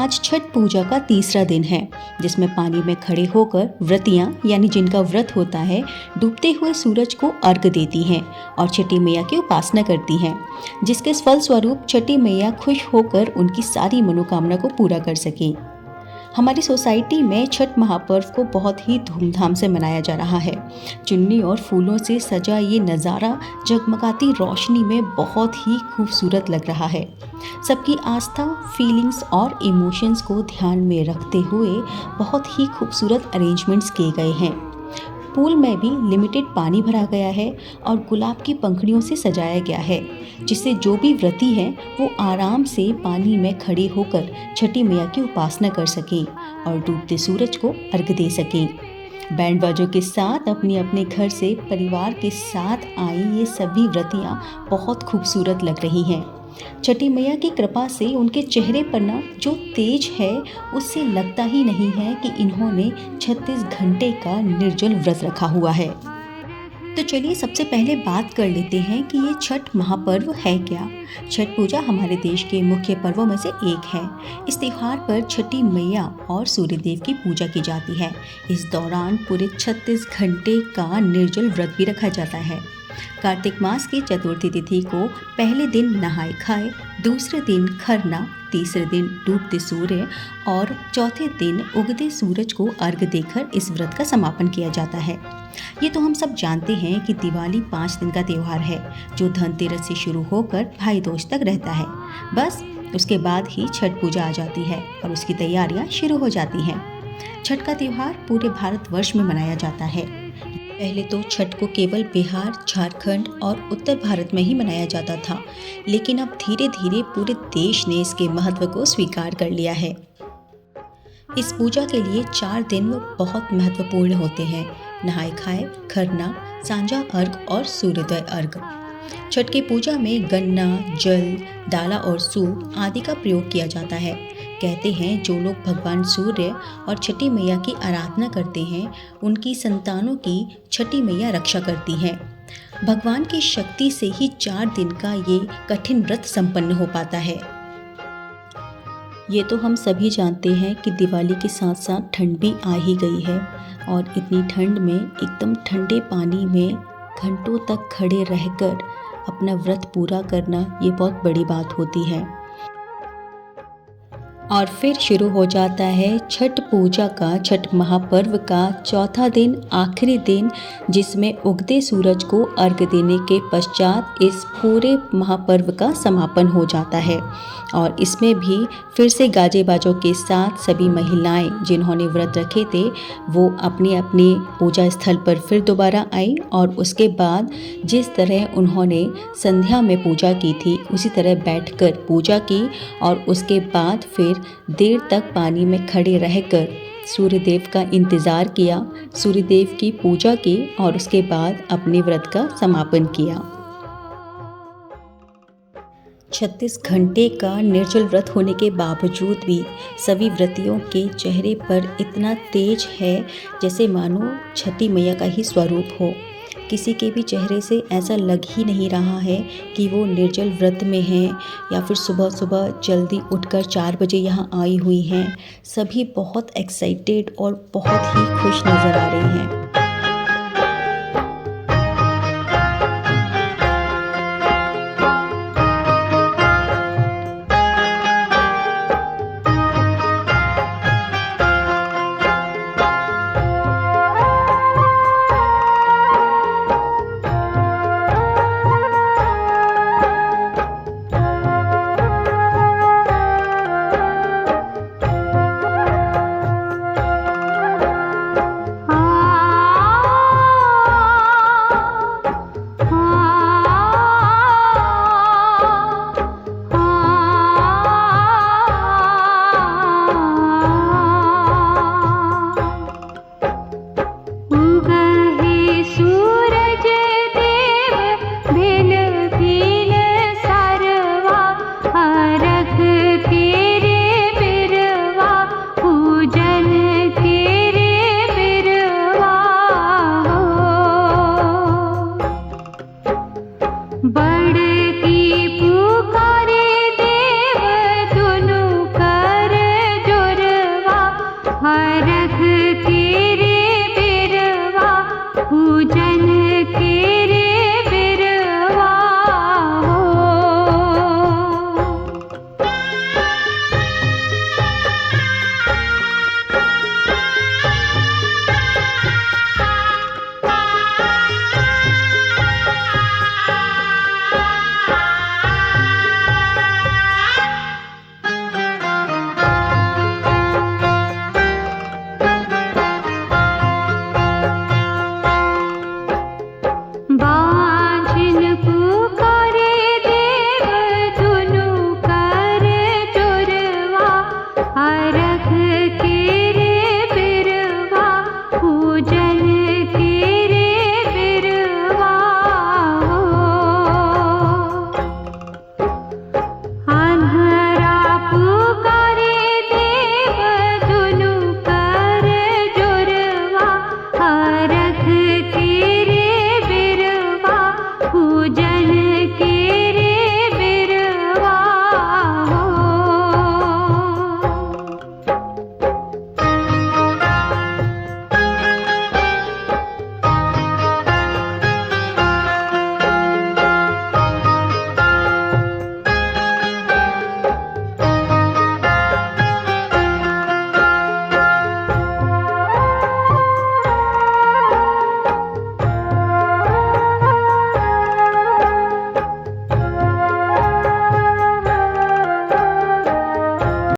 आज छठ पूजा का तीसरा दिन है, जिसमें पानी में खड़े होकर व्रतियाँ यानी जिनका व्रत होता है डूबते हुए सूरज को अर्घ देती हैं और छठी मैया की उपासना करती हैं, जिसके फलस्वरूप छठी मैया खुश होकर उनकी सारी मनोकामना को पूरा कर सकें। हमारी सोसाइटी में छठ महापर्व को बहुत ही धूमधाम से मनाया जा रहा है। चुन्नी और फूलों से सजा ये नज़ारा जगमगाती रोशनी में बहुत ही खूबसूरत लग रहा है। सबकी आस्था, फीलिंग्स और इमोशंस को ध्यान में रखते हुए बहुत ही खूबसूरत अरेंजमेंट्स किए गए हैं। पूल में भी लिमिटेड पानी भरा गया है और गुलाब की पंखुड़ियों से सजाया गया है, जिससे जो भी व्रती हैं वो आराम से पानी में खड़े होकर छठी मैया की उपासना कर सकें और डूबते सूरज को अर्घ दे सकें। बैंड बाजों के साथ अपने अपने घर से परिवार के साथ आई ये सभी व्रतियाँ बहुत खूबसूरत लग रही हैं। छठी मैया की कृपा से उनके चेहरे पर ना जो तेज है उससे लगता ही नहीं है कि इन्होंने 36 घंटे का निर्जल व्रत रखा हुआ है। तो चलिए सबसे पहले बात कर लेते हैं कि ये छठ महापर्व है क्या। छठ पूजा हमारे देश के मुख्य पर्वों में से एक है। इस त्यौहार पर छठी मैया और सूर्यदेव की पूजा की जाती है। इस दौरान पूरे 36 घंटे का निर्जल व्रत भी रखा जाता है। कार्तिक मास की चतुर्थी तिथि को पहले दिन नहाए खाए, दूसरे दिन खरना, तीसरे दिन डूबते सूर्य और चौथे दिन उगते सूरज को अर्घ देकर इस व्रत का समापन किया जाता है। ये तो हम सब जानते हैं कि दिवाली 5 दिन का त्यौहार है, जो धनतेरस से शुरू होकर भाई दूज तक रहता है। बस उसके बाद ही छठ पूजा आ जाती है और उसकी तैयारियां शुरू हो जाती हैं। छठ का त्यौहार पूरे भारतवर्ष में मनाया जाता है। पहले तो छठ को केवल बिहार, झारखंड और उत्तर भारत में ही मनाया जाता था, लेकिन अब धीरे धीरे पूरे देश ने इसके महत्व को स्वीकार कर लिया है। इस पूजा के लिए 4 दिन बहुत महत्वपूर्ण होते हैं: नहाए खाए, खरना, सांझा अर्घ और सूर्योदय अर्घ। छठ की पूजा में गन्ना, जल, डाला और सूप आदि का प्रयोग किया जाता है। कहते हैं जो लोग भगवान सूर्य और छठी मैया की आराधना करते हैं, उनकी संतानों की छठी मैया रक्षा करती हैं। भगवान की शक्ति से ही 4 दिन का ये कठिन व्रत संपन्न हो पाता है। ये तो हम सभी जानते हैं कि दिवाली के साथ साथ ठंड भी आ ही गई है और इतनी ठंड में एकदम ठंडे पानी में घंटों तक खड़े रहकर अपना व्रत पूरा करना ये बहुत बड़ी बात होती है। और फिर शुरू हो जाता है छठ पूजा का, छठ महापर्व का चौथा दिन, आखिरी दिन, जिसमें उगते सूरज को अर्घ देने के पश्चात इस पूरे महापर्व का समापन हो जाता है। और इसमें भी फिर से गाजे बाजों के साथ सभी महिलाएं जिन्होंने व्रत रखे थे वो अपने अपने पूजा स्थल पर फिर दोबारा आई और उसके बाद जिस तरह उन्होंने संध्या में पूजा की थी उसी तरह बैठकर पूजा की और उसके बाद फिर देर तक पानी में खड़े रहकर सूर्यदेव का इंतज़ार किया, सूर्यदेव की पूजा की और उसके बाद अपने व्रत का समापन किया। 36 घंटे का निर्जल व्रत होने के बावजूद भी सभी व्रतियों के चेहरे पर इतना तेज है जैसे मानो छठी मैया का ही स्वरूप हो। किसी के भी चेहरे से ऐसा लग ही नहीं रहा है कि वो निर्जल व्रत में हैं या फिर सुबह सुबह जल्दी उठकर 4 बजे यहाँ आई हुई हैं। सभी बहुत एक्साइटेड और बहुत ही खुश नज़र आ रही हैं। जल